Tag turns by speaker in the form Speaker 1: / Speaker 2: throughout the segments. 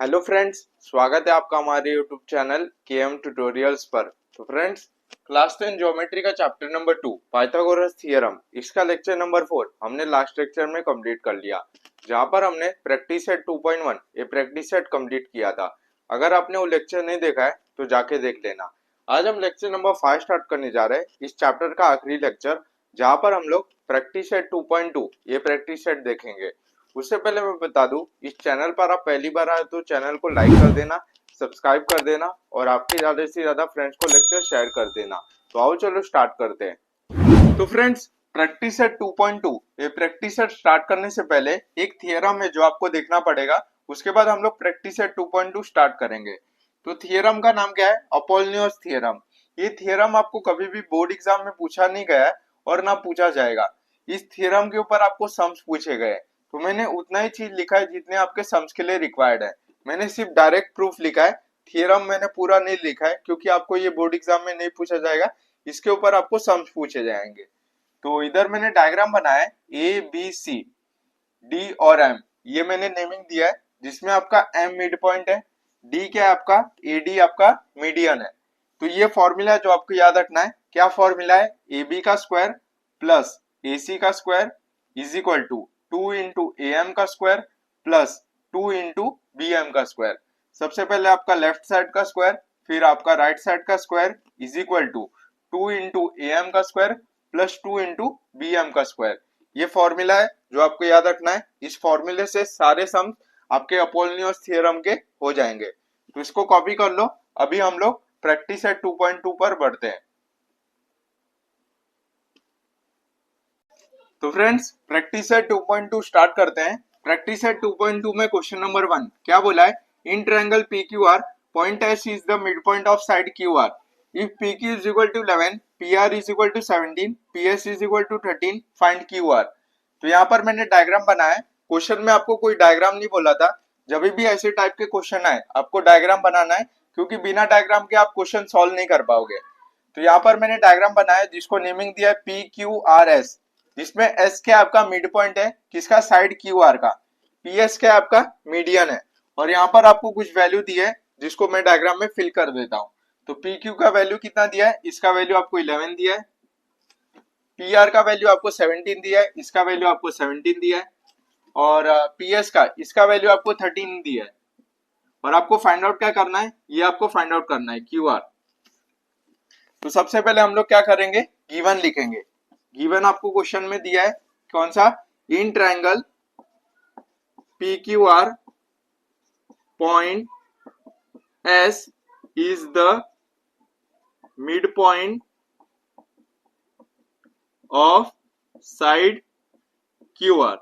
Speaker 1: Hello friends, स्वागत है आपका हमारे यूट्यूब चैनल केएम ट्यूटोरियल्स पर। तो फ्रेंड्स, क्लास 10 ज्योमेट्री का चैप्टर नंबर 2 पाइथागोरस थ्योरम, इसका लेक्चर नंबर 4 हमने लास्ट लेक्चर में कंप्लीट कर लिया, जहां पर हमने प्रैक्टिस सेट 2.1 ये प्रैक्टिस सेट कंप्लीट किया था। अगर आपने वो लेक्चर नहीं देखा है तो जाके देख लेना। आज हम लेक्चर नंबर 5 स्टार्ट करने जा रहे हैं, इस चैप्टर का आखिरी लेक्चर, जहां पर हम लोग प्रैक्टिस सेट 2.2 ये प्रैक्टिस सेट देखेंगे। उससे पहले मैं बता दूं, इस चैनल पर आप पहली बार आए तो चैनल को लाइक कर देना, सब्सक्राइब कर देना और आपके ज्यादा से ज्यादा फ्रेंड्स को लेक्चर शेयर कर देना। तो आओ चलो स्टार्ट करते हैं। तो फ्रेंड्स, प्रैक्टिस सेट 2.2 ये प्रैक्टिस सेट स्टार्ट करने से पहले एक थियरम है जो आपको देखना पड़ेगा। उसके बाद हम लोग प्रैक्टिस सेट 2.2 स्टार्ट करेंगे। तो थियरम का नाम क्या है? Apollonius theorem. ये थियरम आपको कभी भी बोर्ड एग्जाम में पूछा नहीं गया है और ना पूछा जाएगा। इस थियरम के ऊपर आपको सम्स पूछे गए, तो मैंने उतना ही चीज लिखा है जितने आपके सम्स के लिए रिक्वायर्ड है। मैंने सिर्फ डायरेक्ट प्रूफ लिखा है, थियरम मैंने पूरा नहीं लिखा है, क्योंकि आपको ये बोर्ड एग्जाम में नहीं पूछा जाएगा। इसके ऊपर आपको सम्स पूछे जाएंगे। तो इधर मैंने डायग्राम बनाया है, ए बी सी डी और एम, ये मैंने नेमिंग दिया है, जिसमें आपका एम मिड पॉइंट है, डी क्या है आपका, ए डी आपका मीडियन है। तो ये फॉर्मूला जो आपको याद रखना है, क्या फॉर्मूला है? ए बी का स्क्वायर प्लस ए सी का square is equal to 2 into A M का square plus 2 into B M का स्क्वायर। सबसे पहले आपका लेफ्ट साइड का स्क्वायर, फिर आपका राइट साइड का square is equal to 2 into A M का square plus 2 into B M का स्क्वायर। ये फॉर्मूला है जो आपको याद रखना है। इस फॉर्मूले से सारे सम आपके अपोलिनियस थ्योरम के हो जाएंगे। तो इसको कॉपी कर लो। अभी हम लोग प्रैक्टिस सेट 2.2 पर बढ़ते हैं। तो फ्रेंड्स, प्रैक्टिस सेट 2.2 स्टार्ट करते हैं। प्रैक्टिस सेट 2.2 में क्वेश्चन नंबर 1 क्या बोला है? In triangle P Q R point S is the mid point of side Q R if P Q is equal to 11 P R is equal to 17 P S is equal to 13 find Q R. तो यहाँ पर मैंने diagram बनाया है। Question में आपको कोई diagram नहीं बोला था। जब भी ऐसे टाइप के क्वेश्चन आए आपको डायग्राम बनाना है, क्योंकि बिना डायग्राम के आप क्वेश्चन सॉल्व नहीं कर पाओगे। तो यहाँ पर मैंने डायग्राम बनाया जिसको नेमिंग दिया है पी क्यू आर एस, जिसमें एस क्या आपका मिड पॉइंट है, किसका? साइड क्यू आर का। पी एस क्या आपका? मीडियन है। और यहाँ पर आपको कुछ वैल्यू दी है जिसको मैं डायग्राम में फिल कर देता हूँ। तो पी क्यू का वैल्यू कितना दिया है? इसका वैल्यू आपको 11 दिया है। पी आर का वैल्यू आपको 17 दिया है, इसका वैल्यू आपको 17 दिया है। और पी एस का, इसका वैल्यू आपको 13 दिया है। और आपको फाइंड आउट क्या करना है? ये आपको फाइंड आउट करना है क्यू आर। तो सबसे पहले हम लोग क्या करेंगे? गिवन लिखेंगे। गिवन आपको क्वेश्चन में दिया है कौन सा? इन triangle P Q R point S is the mid point of side Q are.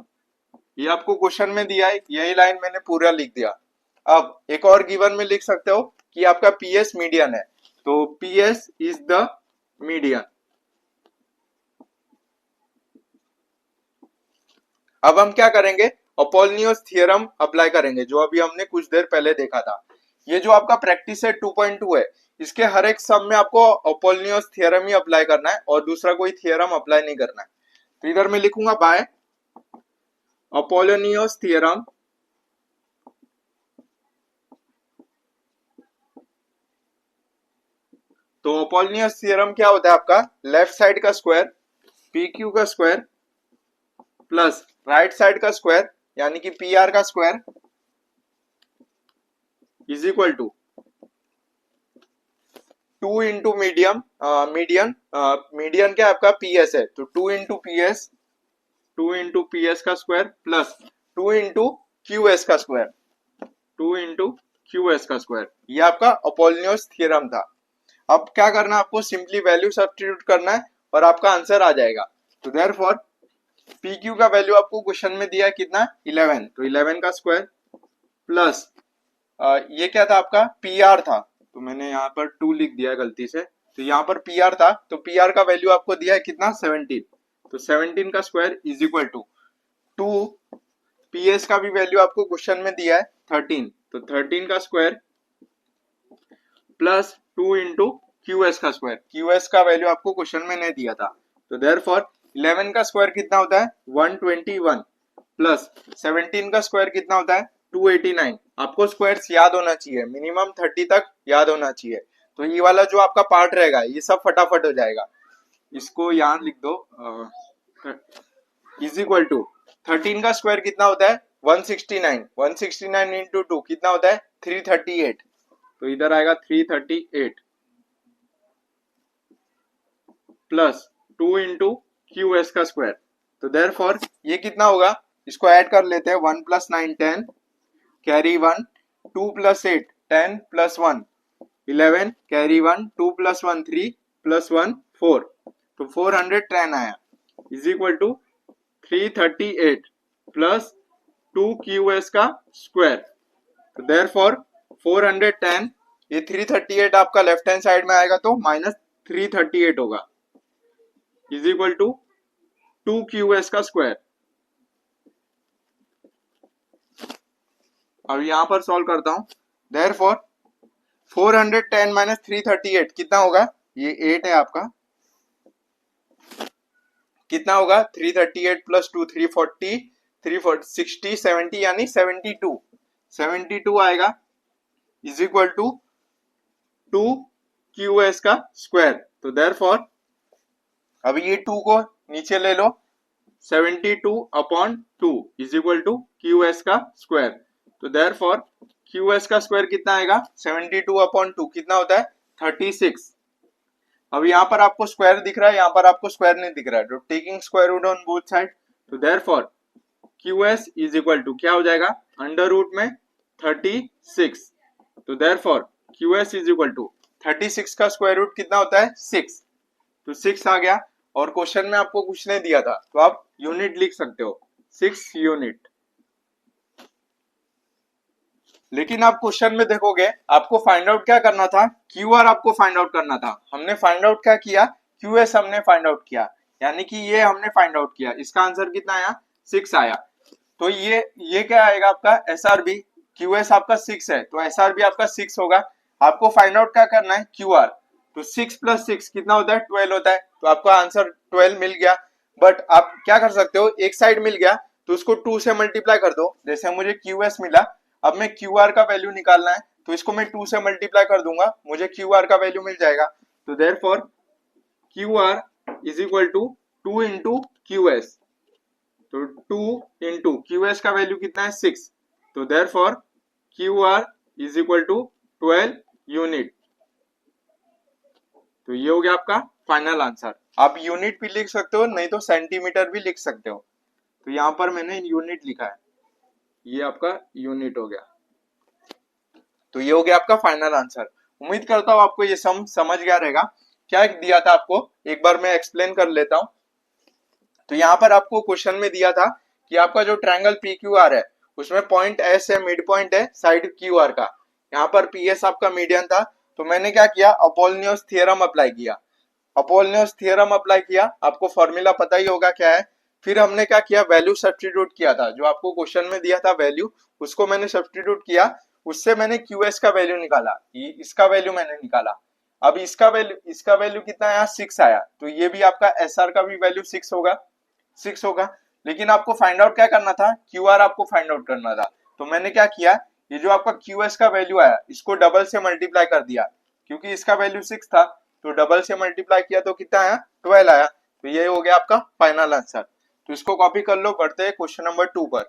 Speaker 1: ये आपको क्वेश्चन में दिया है, यही लाइन मैंने पूरा लिख दिया। अब एक और गिवन में लिख सकते हो कि आपका पी एस मीडियन है, तो P S is the median. अब हम क्या करेंगे? अपोलिनियस थ्योरम अप्लाई करेंगे, जो अभी हमने कुछ देर पहले देखा था। ये जो आपका प्रैक्टिस सेट 2.2 है, इसके हर एक सम में आपको अपोलिनियस थ्योरम ही अप्लाई करना है और दूसरा कोई थ्योरम अप्लाई नहीं करना है। तो इधर मैं लिखूंगा बाय अपोलिनियस थ्योरम तो अपोलिनियस थ्योरम क्या होता है आपका? लेफ्ट साइड का स्क्वायर पी क्यू का स्क्वायर प्लस राइट साइड का स्क्वायर यानी कि पी आर का square is equal to 2 into median. Median क्या आपका? पी एस है, तो 2 into P S, 2 into P S का square plus 2 into Q S का स्क्वायर, 2 इंटू क्यू एस का स्क्वायर। ये आपका अपोलिनियस थ्योरम था। अब क्या करना है आपको? सिंपली वैल्यू सब्स्टिट्यूट करना है और आपका आंसर आ जाएगा। तो देयरफॉर पी क्यू का वैल्यू आपको क्वेश्चन में दिया है कितना? 11, तो 11 का स्क्वायर प्लस ये क्या था आपका? पी आर था, तो मैंने यहाँ पर 2 लिख दिया गलती से, तो यहाँ पर पी आर था, तो पी आर का वैल्यू आपको दिया है कितना? 17, तो 17 का square is equal to 2, P S का भी वैल्यू आपको क्वेश्चन में दिया है 13, तो 13 का square plus 2 into Q S का स्क्वायर। क्यू एस का वैल्यू आपको क्वेश्चन में नहीं दिया था, तो देयरफॉर 11 का स्क्वायर कितना होता है? 121 प्लस 17 का स्क्वायर कितना होता है? 289। आपको स्क्वायर्स याद होना चाहिए, मिनिमम 30 तक याद होना चाहिए। तो ये वाला जो आपका पार्ट रहेगा ये सब फटाफट हो जाएगा। इसको यहाँ लिख दो, इज इक्वल टू 13 का स्क्वायर कितना होता है 169, 169 इंटू 2 कितना होता है 338। तो इधर आएगा 338 प्लस 2 इंटू क्यू एस का स्क्वायर। तो देयरफॉर ये कितना होगा, इसको ऐड कर लेते हैं, 1 plus 9 10, carry 1, 2 plus 8 10 plus 1 11, carry 1, 2 plus 1 3 plus 1 4। तो 410 आया, is equal to 338 plus 2 Q S का स्क्वायर। तो देयरफॉर 410, ये 338 आपका लेफ्ट हैंड साइड में आएगा तो माइनस 338 होगा, is equal to 2 Q S का स्क्वायर। अब यहां पर सॉल्व करता हूं, देयरफॉर 410 माइनस 338 कितना होगा, ये 8 है आपका, कितना होगा 338 प्लस 2 340 340 60 70 यानी 72 आएगा, is equal to 2 Q S का स्क्वायर। तो देयरफॉर अब ये 2 को नीचे ले लो, 72 upon 2 is equal to Q S का स्क्वायर। तो देयरफॉर क्यू एस का स्क्वायर कितना आएगा, 72 अपॉन 2 कितना होता है 36। अब यहाँ पर आपको स्क्वायर दिख रहा है, यहाँ पर आपको स्क्वायर नहीं दिख रहा है, तो taking square root on both side. तो therefore Q S is equal to क्या हो जाएगा, अंडर रूट में 36। तो therefore Q S is equal to 36 का स्क्वायर रूट कितना होता है 6। तो 6 आ गया, और क्वेश्चन में आपको कुछ नहीं दिया था तो आप यूनिट लिख सकते हो 6 यूनिट। लेकिन आप क्वेश्चन में देखोगे आपको फाइंड आउट क्या करना था, क्यू आर आपको फाइंड आउट करना था। हमने फाइंड आउट क्या किया, क्यू एस हमने फाइंड आउट किया, यानी कि ये हमने फाइंड आउट किया, इसका आंसर कितना आया 6 आया। तो ये क्या आएगा आपका S R B, Q S आपका 6 है तो एस आर बी आपका 6 होगा। आपको फाइंड आउट क्या करना है क्यू आर, तो 6 प्लस 6 कितना होता है 12 होता है, तो आपका आंसर 12 मिल गया। बट आप क्या कर सकते हो, एक साइड मिल गया तो उसको 2 से मल्टीप्लाई कर दो, जैसे मुझे क्यू एस मिला, अब मैं क्यू आर का वैल्यू निकालना है तो इसको मैं 2 से मल्टीप्लाई कर दूंगा, मुझे क्यू आर का वैल्यू मिल जाएगा। तो therefore Q R is equal to 2 into Q S, तो 2 इंटू क्यू एस का वैल्यू कितना है 6। तो therefore Q R is equal to 12 unit. तो ये हो गया आपका फाइनल आंसर। आप यूनिट भी लिख सकते हो, नहीं तो सेंटीमीटर भी लिख सकते हो। तो यहाँ पर मैंने यूनिट लिखा है, ये आपका यूनिट हो गया। तो ये हो गया आपका फाइनल आंसर। उम्मीद करता हूँ आपको ये समझ गया रहेगा। क्या दिया था आपको, एक बार मैं एक्सप्लेन कर लेता हूँ। तो यहाँ पर आपको क्वेश्चन में दिया था कि आपका जो ट्रायंगल पी क्यू आर है उसमें पॉइंट एस है, मिड पॉइंट है साइड क्यू आर का, यहाँ पर पी एस आपका मीडियन था। तो मैंने क्या किया, अपोलिनियस थ्योरम अप्लाई किया, अपोलिनियस थ्योरम अप्लाई किया, आपको फॉर्मूला पता ही होगा क्या है। फिर हमने क्या किया, वैल्यू सब्स्टिट्यूट किया था, जो आपको क्वेश्चन में दिया था वैल्यू उसको मैंने सब्स्टिट्यूट किया, उससे मैंने क्यूएस का वैल्यू निकाला, इसका वैल्यू मैंने निकाला। अब इसका वैल्यू कितना आया 6 आया, तो ये भी आपका एस आर का भी वैल्यू 6 होगा। लेकिन आपको फाइंड आउट क्या करना था, क्यू आर आपको फाइंड आउट करना था। तो मैंने क्या किया, ये जो आपका क्यू एस का वैल्यू आया इसको डबल से मल्टीप्लाई कर दिया, क्योंकि इसका वैल्यू 6 था तो डबल से मल्टीप्लाई किया तो कितना आया 12 आया। तो ये हो गया आपका फाइनल आंसर। तो इसको कॉपी कर लो, बढ़ते हैं क्वेश्चन नंबर 2 पर।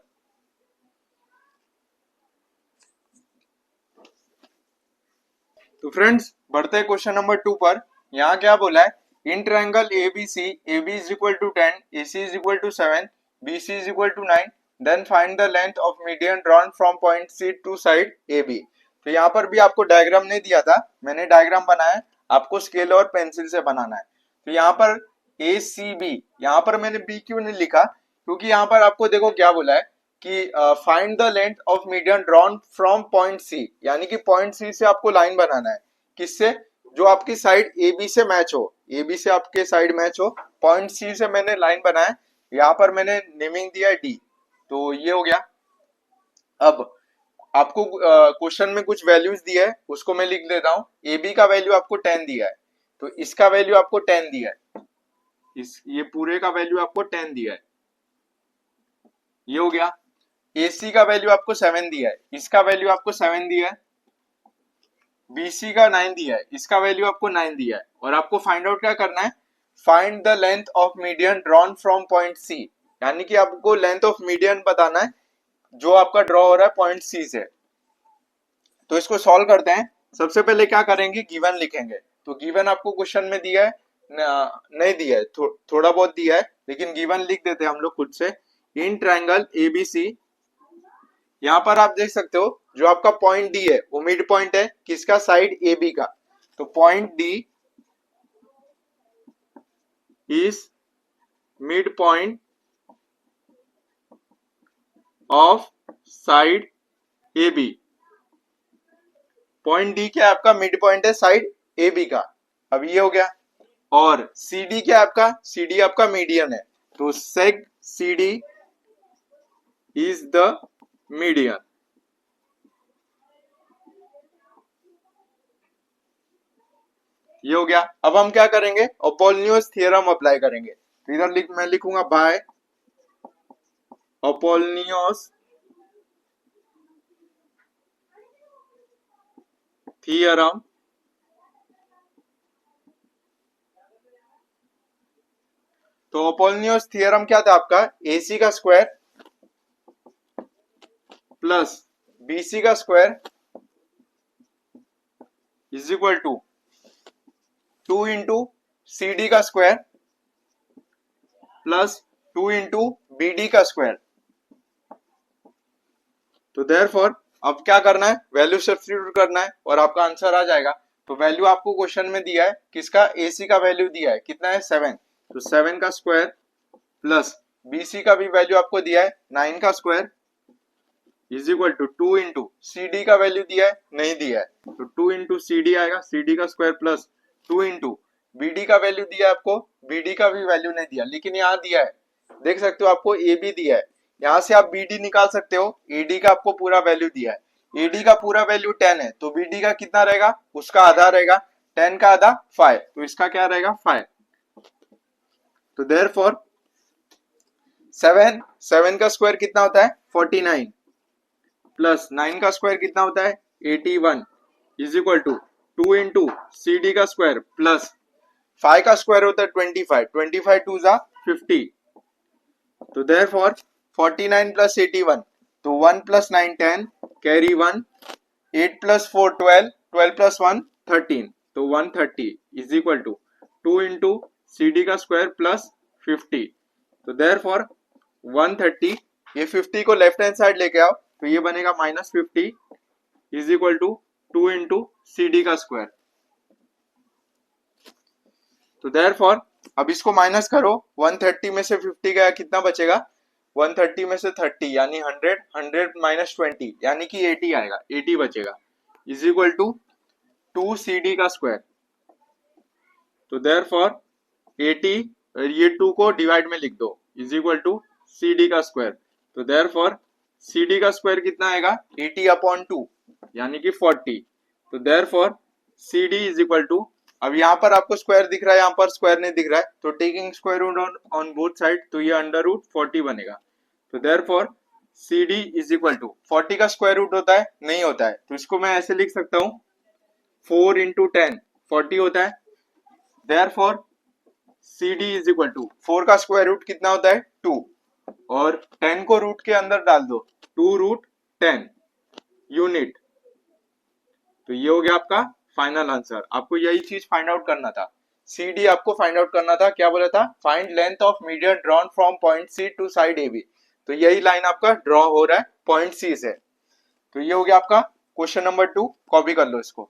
Speaker 1: तो फ्रेंड्स बढ़ते हैं क्वेश्चन नंबर 2 पर। यहाँ क्या बोला है, in triangle ABC, AB is equal to 10, AC is equal to 7, BC is equal to 9, then find the length of median drawn from point C to side AB। तो यहाँ पर भी आपको डायग्राम नहीं दिया था, मैंने डायग्राम बनाया, आपको स्केल और पेंसिल से बनाना है। तो यहाँ पर ACB, यहाँ पर मैंने B क्यों नहीं लिखा, क्योंकि यहाँ पर आपको देखो क्या बोला है कि find the length of median drawn from point C, यानी कि पॉइंट सी से आपको लाइन बनाना है, किससे, जो आपकी साइड ए बी से मैच हो, ए बी से आपके साइड मैच हो, पॉइंट सी से मैंने लाइन बनाया, यहाँ पर मैंने नेमिंग दिया है डी। तो ये हो गया। अब आपको क्वेश्चन में कुछ वैल्यूज दिया है उसको मैं लिख देता हूँ। ए बी का वैल्यू आपको 10 दिया है, तो इसका वैल्यू आपको 10 दिया है, ये पूरे का वैल्यू आपको 10 दिया है, ये हो गया। AC का वैल्यू आपको 7 दिया है, इसका वैल्यू आपको 7 दिया है, BC का 9 दिया है, इसका वैल्यू आपको 9 दिया है, और आपको फाइंड आउट क्या करना है, find the length of median drawn from point C, यानी कि आपको लेंथ ऑफ मीडियन बताना है जो आपका ड्रॉ हो रहा है पॉइंट C से। तो इसको सॉल्व करते हैं। सबसे पहले क्या करेंगे, गिवन लिखेंगे। तो गिवन आपको क्वेश्चन में दिया है नहीं दिया है, थोड़ा बहुत दिया है, लेकिन गिवन लिख देते हैं हम लोग खुद से। इन ट्रायंगल ABC, यहाँ पर आप देख सकते हो जो आपका पॉइंट डी है वो मिड पॉइंट है किसका, साइड AB का। तो point D is mid point of side AB। Point D क्या है आपका, मिड पॉइंट है साइड AB का। अब ये हो गया। और CD क्या है आपका, CD आपका मीडियन है, तो सेग CD इज द मीडियन। ये हो गया। अब हम क्या करेंगे, अपोलोनियस थ्योरम अप्लाई करेंगे। तो इधर मैं लिखूंगा बाय अपोलोनियस थ्योरम तो अपोलोनियस थ्योरम क्या था आपका, AC का स्क्वायर प्लस BC का square is equal to 2 into CD का स्क्वायर प्लस 2 इंटू BD का स्क्वायर। तो देयरफॉर अब क्या करना है, वैल्यू सब्स्टिट्यूट करना है और आपका आंसर आ जाएगा। तो वैल्यू आपको क्वेश्चन में दिया है किसका, AC का वैल्यू दिया है कितना है 7, तो 7 का स्क्वायर प्लस BC का भी वैल्यू आपको दिया है 9 का square is equal to 2 into CD का वैल्यू दिया है नहीं दिया है, तो 2 इंटू CD आएगा, CD का स्क्वायर प्लस 2 इंटू BD का वैल्यू दिया है आपको, BD का भी वैल्यू नहीं दिया, लेकिन यहाँ दिया है, देख सकते हो आपको AB दिया है, यहाँ से आप BD निकाल सकते हो। AD का आपको पूरा वैल्यू दिया है, AD का पूरा वैल्यू 10 है, तो BD का कितना रहेगा, उसका आधा रहेगा, 10 का आधा 5, तो इसका क्या रहेगा 5। तो देयरफॉर 7 का स्क्वायर कितना होता है 49 प्लस 9 का स्क्वायर कितना होता है 81 is equal to 2 into CD का स्क्वायर प्लस 5 का स्क्वायर होता है 25, 25 2 जा 50। तो देयरफॉर 49 प्लस 81, तो 1 प्लस 9 10 कैरी 1, 8 प्लस 4 12, 12 प्लस 1 13, तो 130 is equal to 2 into CD का स्क्वायर प्लस 50। तो देयरफॉर 130, ये 50 को लेफ्ट हैंड साइड लेके आओ तो ये बनेगा -50 is equal to 2 into CD का स्क्वायर। तो देयरफॉर अब इसको माइनस करो, 130 में से 50 गया कितना बचेगा, 130 में से 30 यानी 100, 100 माइनस 20 यानी कि 80 आएगा, 80 बचेगा इज इक्वल टू 2 CD का स्क्वायर। तो देयरफॉर 80, ये 2 को डिवाइड में लिख दो इज इक्वल टू CD का स्क्वायर। तो देयरफॉर CD का स्क्वायर कितना आएगा 80 अपॉन 2 यानी कि 40। तो therefore CD is equal to, अब यहाँ पर आपको स्क्वायर दिख रहा है, यहाँ पर स्क्वायर नहीं दिख रहा है, तो taking square root on both side, तो ये अंडर रूट 40 बनेगा। तो therefore CD is equal to 40 का स्क्वायर रूट होता है नहीं होता है, तो इसको मैं ऐसे लिख सकता हूँ 4 इंटू 10 40 होता है। Therefore CD is equal to 4 का स्क्वायर रूट कितना होता है 2, और 10 को रूट के अंदर डाल दो 2 रूट 10 यूनिट। तो ये हो गया आपका फाइनल आंसर। आपको यही चीज फाइंड आउट करना था, CD आपको फाइंड आउट करना था। क्या बोला था, find length of median drawn from point C to side AB। तो यही लाइन आपका ड्रॉ हो रहा है पॉइंट C से। तो ये हो गया आपका क्वेश्चन नंबर 2, कॉपी कर लो इसको।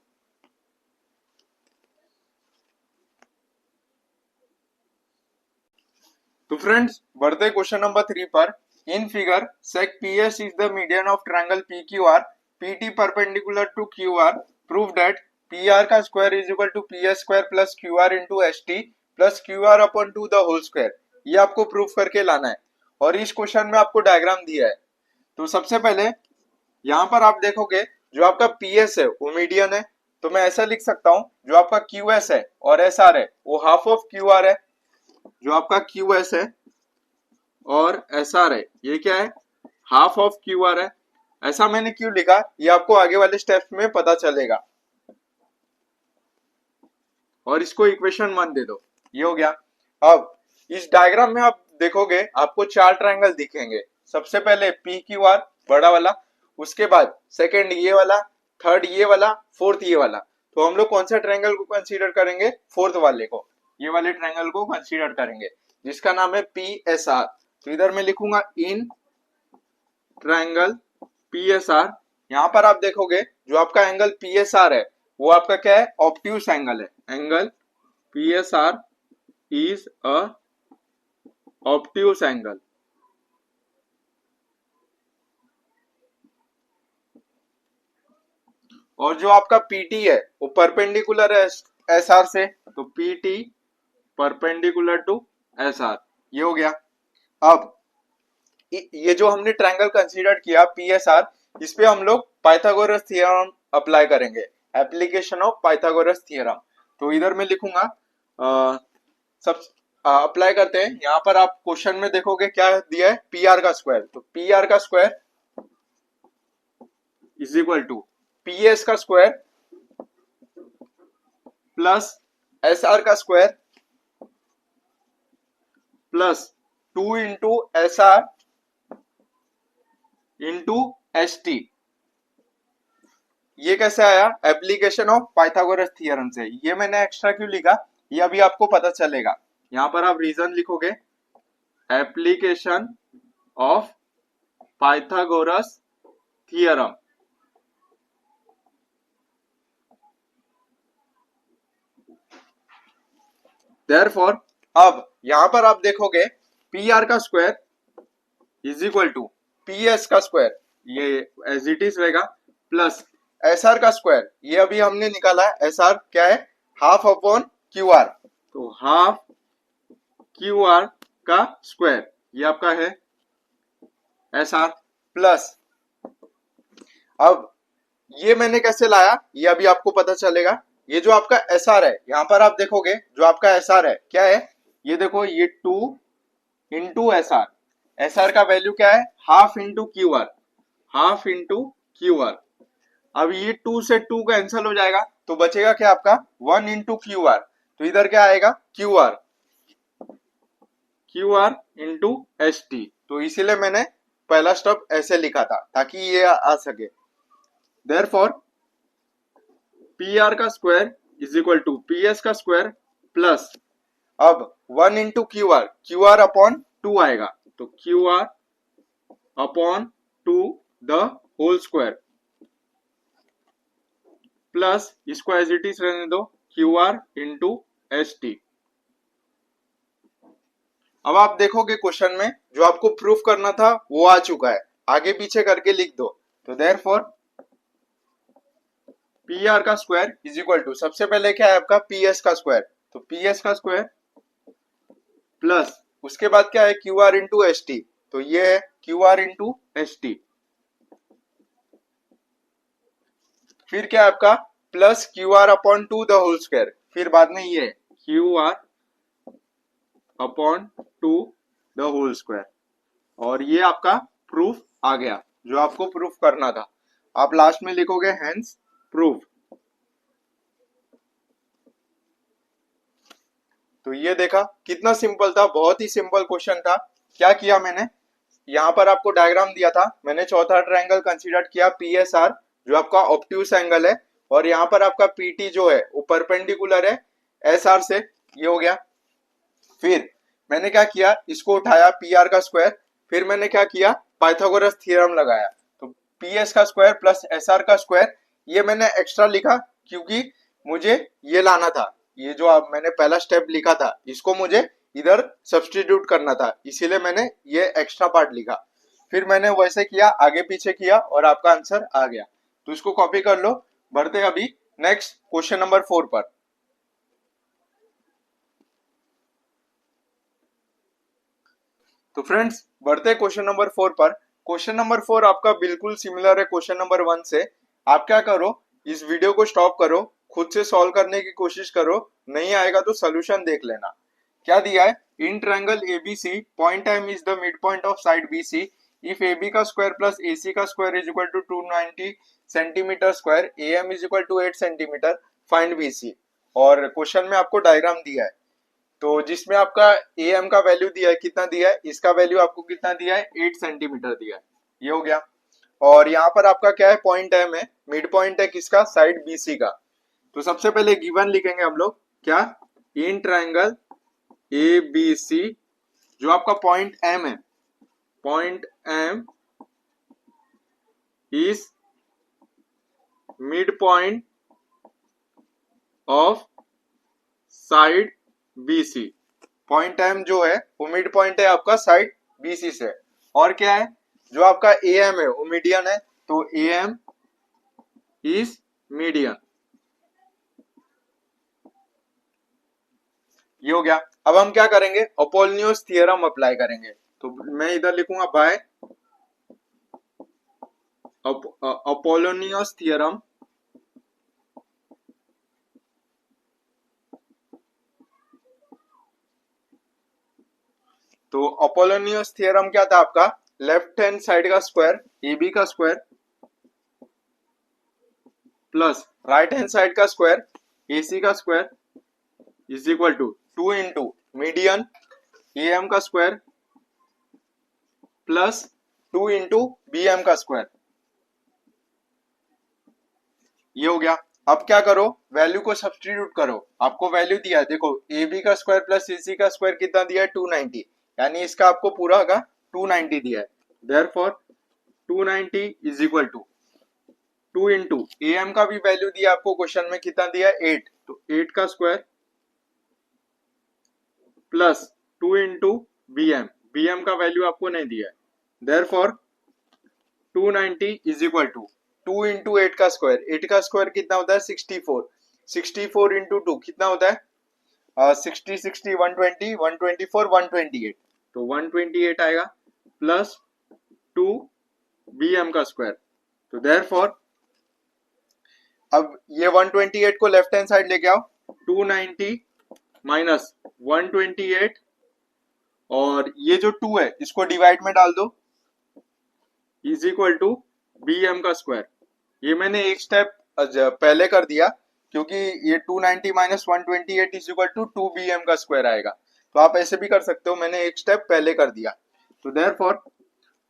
Speaker 1: तो फ्रेंड्स बढ़ते क्वेश्चन नंबर 3 पर। इन फिगर सेक PS is the median of triangle PQR, PT perpendicular to QR, prove that PR का square is equal to PS square plus QR into ST plus QR upon 2 the whole square. ये आपको proof करके लाना है, और इस question में आपको डायग्राम दिया है। तो सबसे पहले यहाँ पर आप देखोगे जो आपका PS है वो मीडियन है, तो मैं ऐसा लिख सकता हूँ जो आपका QS है और SR है वो हाफ ऑफ QR है, जो आपका QS है और SR है ये क्या है हाफ ऑफ क्यू आर है। ऐसा मैंने क्यों लिखा ये आपको आगे वाले स्टेप्स में पता चलेगा। और इसको इक्वेशन 1 दे दो, ये हो गया। अब इस डायग्राम में आप देखोगे आपको 4 ट्रायंगल दिखेंगे। सबसे पहले पी क्यू आर बड़ा वाला, उसके बाद सेकंड ये वाला, थर्ड ये वाला, फोर्थ ये वाला। तो हम लोग कौन सा ट्रायंगल को कंसीडर करेंगे? फोर्थ वाले को, ये वाले ट्रायंगल को कंसीडर करेंगे जिसका नाम है पी एस आर। तो इधर मैं लिखूंगा इन ट्रायंगल पी एस आर। यहां पर आप देखोगे जो आपका एंगल पी एस आर है वो आपका क्या है? ऑब्ट्यूस एंगल है। Angle P S are is a obtuse angle. और जो आपका पीटी है वो परपेंडिकुलर है एस आर से, तो P T perpendicular to S R, ये हो गया। अब ये जो हमने ट्रायंगल कंसीडर किया पी एस आर, इस पे हम लोग पाइथागोरस थ्योरम अप्लाई करेंगे, एप्लीकेशन ऑफ पाइथागोरस थ्योरम। तो इधर मैं लिखूंगा सब अप्लाई करते हैं। यहाँ पर आप क्वेश्चन में देखोगे क्या दिया है? पी आर का स्क्वायर। तो पी आर का square is equal to P S का स्क्वायर प्लस एस आर का square plus 2 into S R into S T. ये कैसे आया? एप्लीकेशन ऑफ पाइथागोरस थ्योरम से। ये मैंने एक्स्ट्रा क्यों लिखा ये अभी आपको पता चलेगा। यहां पर आप रीजन लिखोगे application of Pythagoras theorem. Therefore अब यहां पर आप देखोगे पी आर का square is equal to P S का स्क्वायर, ये एज इट इज रहेगा, प्लस एस आर का स्क्वायर, ये अभी हमने निकाला है। एस आर क्या है? Half upon Q R. तो हाफ क्यू आर का स्क्वायर ये आपका है एस आर प्लस। अब ये मैंने कैसे लाया ये अभी आपको पता चलेगा। ये जो आपका एस आर है यहां पर आप देखोगे जो आपका एस आर है क्या है? ये देखो ये 2 into S are. S R का वैल्यू क्या है? Half into Q are, half into Q are. अब ये 2 से 2 कैंसिल हो जाएगा तो बचेगा क्या आपका? 1 इंटू क्यू आर। तो इधर क्या आएगा? Q R, Q R into S T. तो इसीलिए मैंने पहला स्टेप ऐसे लिखा था ताकि ये आ सके। देयरफॉर पी आर का square is equal to P S का स्क्वायर प्लस, अब 1 इंटू क्यू आर अपॉन 2 आएगा, तो Q R upon 2 the whole square plus इसको एज इट इज रहने दो Q R into S T. अब आप देखोगे क्वेश्चन में जो आपको प्रूफ करना था वो आ चुका है, आगे पीछे करके लिख दो। तो देयरफॉर पी आर का स्क्वायर इज इक्वल टू, सबसे पहले क्या है आपका? पी एस का स्क्वायर, तो पी एस का स्क्वायर प्लस उसके बाद क्या है? Q R into S T. तो ये है Q R into S T. फिर क्या है आपका? Plus Q R upon 2 the whole square. फिर बाद में ये Q R upon 2 the whole square. और ये आपका प्रूफ आ गया जो आपको प्रूफ करना था। आप लास्ट में लिखोगे हेंस प्रूफ। तो ये देखा कितना सिंपल था, बहुत ही सिंपल क्वेश्चन था। क्या किया मैंने? यहाँ पर आपको डायग्राम दिया था, मैंने चौथा ट्रायंगल कंसीडर किया पी एस आर जो आपका ऑब्ट्यूस एंगल है, और यहाँ पर आपका पीटी जो है वो परपेंडिकुलर है एस आर से, ये हो गया। फिर मैंने क्या किया? इसको उठाया पी आर का स्क्वायर, फिर मैंने क्या किया? पाइथागोरस थ्योरम लगाया। तो पी एस का स्क्वायर प्लस एस आर का स्क्वायर, ये मैंने एक्स्ट्रा लिखा क्योंकि मुझे ये लाना था। ये जो आप मैंने पहला स्टेप लिखा था इसको मुझे इधर सब्स्टिट्यूट करना था, इसीलिए मैंने ये एक्स्ट्रा पार्ट लिखा। फिर मैंने वैसे किया, आगे पीछे किया और आपका आंसर आ गया। तो इसको कॉपी कर लो। बढ़ते अभी नेक्स्ट क्वेश्चन नंबर 4 पर। तो फ्रेंड्स बढ़ते क्वेश्चन नंबर 4 पर। क्वेश्चन नंबर 4 आपका बिल्कुल सिमिलर है क्वेश्चन नंबर 1 से। आप क्या करो, इस वीडियो को स्टॉप करो, खुद से सॉल्व करने की कोशिश करो, नहीं आएगा तो सोल्यूशन देख लेना। क्या दिया है? In triangle ABC point M is the mid point of side BC if A B का स्क्वायर प्लस ए सी का square is equal to 290 centimetre square, A M is equal to 8 centimetre, find B C. और question में आपको diagram दिया है, तो जिसमें आपका ए एम का वैल्यू दिया है, कितना दिया है, इसका वैल्यू आपको कितना दिया है, 8 सेंटीमीटर दिया है, ये हो गया। और यहाँ पर आपका क्या है, पॉइंट एम है, मिड पॉइंट है किसका, साइड बी सी का। तो सबसे पहले गिवन लिखेंगे हम लोग, क्या, in triangle A B C, जो आपका पॉइंट एम है, point M is mid point of side B C. Point M जो है वो मिड पॉइंट है आपका साइड बी सी से। और क्या है, जो आपका ए एम है वो मीडियन है, तो ए एम इज मीडियन, ये हो गया। अब हम क्या करेंगे, अपोलोनियस थ्योरम अप्लाई करेंगे। तो मैं इधर लिखूंगा बाय अपोलोनियस थ्योरम। तो अपोलोनियस थ्योरम क्या था आपका, लेफ्ट हैंड साइड का स्क्वायर ए बी का square plus right hand side का स्क्वायर ए सी का square is equal to 2 into median A M का square plus 2 into B M का स्क्वायर, ये हो गया। अब क्या करो, वैल्यू को सब्स्टिट्यूट करो। आपको वैल्यू दिया है, देखो ए बी का स्क्वायर प्लस ए सी का स्क्वायर कितना दिया है, 290, यानी इसका आपको पूरा का 290 दिया है। Therefore 290 is equal to 2 into A M का भी वैल्यू दिया आपको क्वेश्चन में, कितना दिया है, 8, तो 8 का square plus 2 into B M का वैल्यू आपको नहीं दिया है। Therefore 290 is equal to 2 into 8 का स्क्वायर, 8 का स्क्वायर कितना होता है, 64, 64 इंटू 2 कितना होता है, 60 60 120 124 128, तो 128 आएगा प्लस 2 बी एम का स्क्वायर। तो देयरफॉर अब ये 128 को लेफ्ट हैंड साइड लेके आओ, 290 माइनस 128, और ये जो 2 है इसको डिवाइड में डाल दो, is equal to B M का स्क्वायर। ये मैंने एक स्टेप पहले कर दिया, क्योंकि ये 290 minus 128 is equal to 2 B M का स्क्वायर आएगा। तो आप ऐसे भी कर सकते हो, मैंने एक स्टेप पहले कर दिया। तो देयरफॉर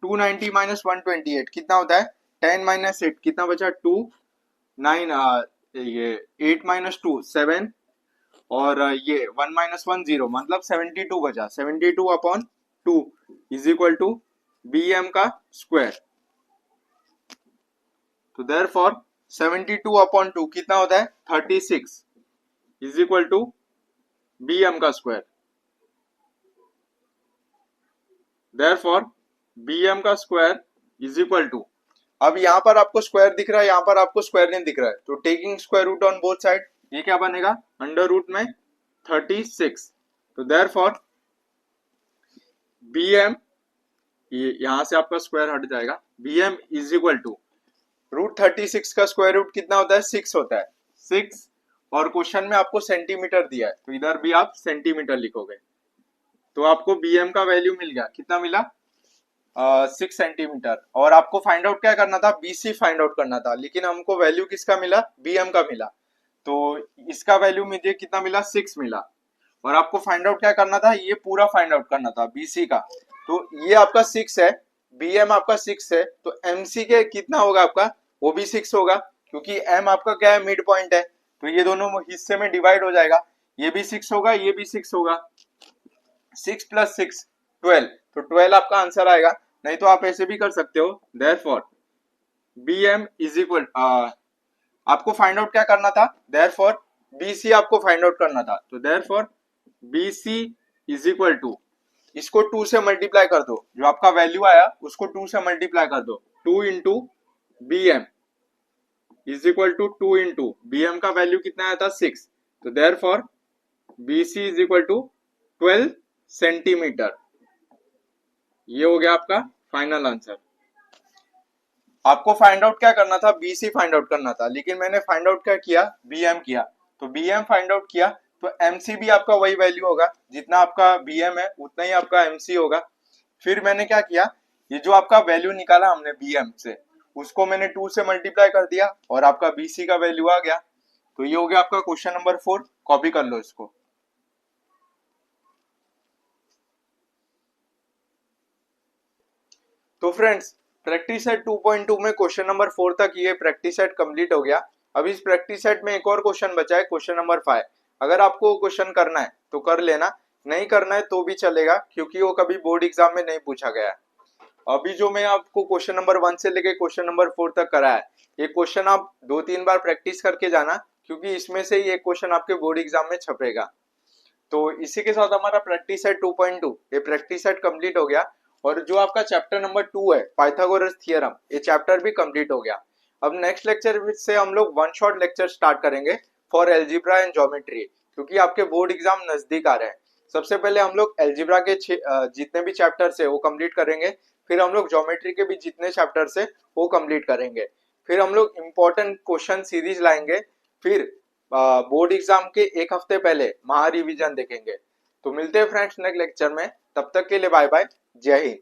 Speaker 1: 290 माइनस 128 कितना होता है, 10 माइनस 8 कितना बचा, 2, 9, ये 8 माइनस 2 7, और ये 1 माइनस 1 0, मतलब 72 बचा, 72 upon 2 is equal to B M का स्क्वायर। तो देयरफॉर 72 अपॉन 2 कितना होता है, 36 is equal to B M का स्क्वायर। देयरफॉर बी एम का स्क्वायर इज इक्वल टू, अब यहाँ पर आपको स्क्वायर दिख रहा है, यहाँ पर आपको स्क्वायर नहीं दिख रहा है, तो taking square root on both side, ये क्या बनेगा, अंडर रूट में 36। तो देयरफॉर बी एम, यहां से आपका स्क्वायर हट जाएगा, बी एम इज इक्वल टू रूट 36 का स्क्वायर रूट कितना होता है, 6 होता है, 6, और क्वेश्चन में आपको सेंटीमीटर दिया है, तो इधर भी आप सेंटीमीटर लिखोगे। तो आपको बी एम का वैल्यू मिल गया, कितना मिला, 6 सेंटीमीटर। और आपको फाइंड आउट क्या करना था, बीसी फाइंड आउट करना था, लेकिन हमको वैल्यू किसका मिला, बीएम का मिला, तो इसका वैल्यू मुझे कितना मिला, 6 मिला। और आपको फाइंड आउट क्या करना था, ये पूरा फाइंड आउट करना था बीसी का। तो ये आपका 6 है, बीएम आपका 6 है, तो एमसी के कितना होगा आपका, वो भी 6 होगा, क्योंकि एम आपका क्या है, मिड पॉइंट है, तो ये दोनों हिस्से में डिवाइड हो जाएगा, ये भी 6 होगा, ये भी 6 होगा, 6 प्लस 6 12, तो 12 आपका आंसर आएगा। नहीं तो आप ऐसे भी कर सकते हो, देयरफॉर bm इज इक्वल, आपको फाइंड आउट क्या करना था, देयरफॉर bc आपको फाइंड आउट करना था, तो therefore bc is equal to, इसको 2 से मल्टीप्लाई कर दो, जो आपका वैल्यू आया उसको 2 से मल्टीप्लाई कर दो, 2 into bm is equal to 2 into bm का वैल्यू कितना आया था, 6, तो therefore bc is equal to 12 centimetre. ये हो गया आपका फाइनल आंसर। आपको फाइंड आउट क्या करना था, बीसी फाइंड आउट करना था, लेकिन मैंने फाइंड आउट क्या किया, बीएम किया, तो बीएम फाइंड आउट किया, तो एमसी भी आपका वही वैल्यू होगा, जितना आपका बीएम है उतना ही आपका एमसी होगा। फिर मैंने क्या किया, ये जो आपका वैल्यू निकाला हमने bm से, उसको मैंने 2 से मल्टीप्लाई कर दिया और आपका bc का वैल्यू आ गया। तो ये हो गया आपका क्वेश्चन नंबर 4। कॉपी कर लो इसको। तो फ्रेंड्स, प्रैक्टिस सेट 2.2 में क्वेश्चन नंबर 4 तक ये प्रैक्टिस सेट कंप्लीट हो गया। अब इस प्रैक्टिस सेट में एक और क्वेश्चन बचा है, क्वेश्चन नंबर 5। अगर आपको क्वेश्चन करना है तो कर लेना, नहीं करना है तो भी चलेगा, क्योंकि वो कभी बोर्ड एग्जाम में नहीं पूछा गया है। अभी जो मैं आपको क्वेश्चन नंबर 1 से लेके क्वेश्चन नंबर 4 तक करा है, ये क्वेश्चन आप 2-3 बार प्रैक्टिस करके जाना, क्योंकि इसमें से ही एक क्वेश्चन आपके बोर्ड एग्जाम में छपेगा। तो इसी के साथ हमारा प्रैक्टिस सेट 2.2 ये प्रैक्टिस सेट कंप्लीट हो गया। और जो आपका चैप्टर नंबर 2 है पाइथागोरस थ्योरम, ये चैप्टर भी कंप्लीट हो गया। अब नेक्स्ट लेक्चर से हम लोग वन शॉट लेक्चर स्टार्ट करेंगे फॉर एल्जीब्रा एंड ज्योमेट्री, क्योंकि आपके बोर्ड एग्जाम नजदीक आ रहे हैं। सबसे पहले हम लोग एल्जीब्रा के जितने भी चैप्टर्स है वो कंप्लीट करेंगे, फिर हम लोग ज्योमेट्री के भी जितने चैप्टर्स है वो कंप्लीट करेंगे, फिर हम लोग इंपॉर्टेंट क्वेश्चन सीरीज लाएंगे, फिर बोर्ड एग्जाम के एक हफ्ते पहले महा रिवीजन देखेंगे। तो मिलते हैं फ्रेंड्स नेक्स्ट लेक्चर में, तब तक के लिए बाय बाय, जय हिंद।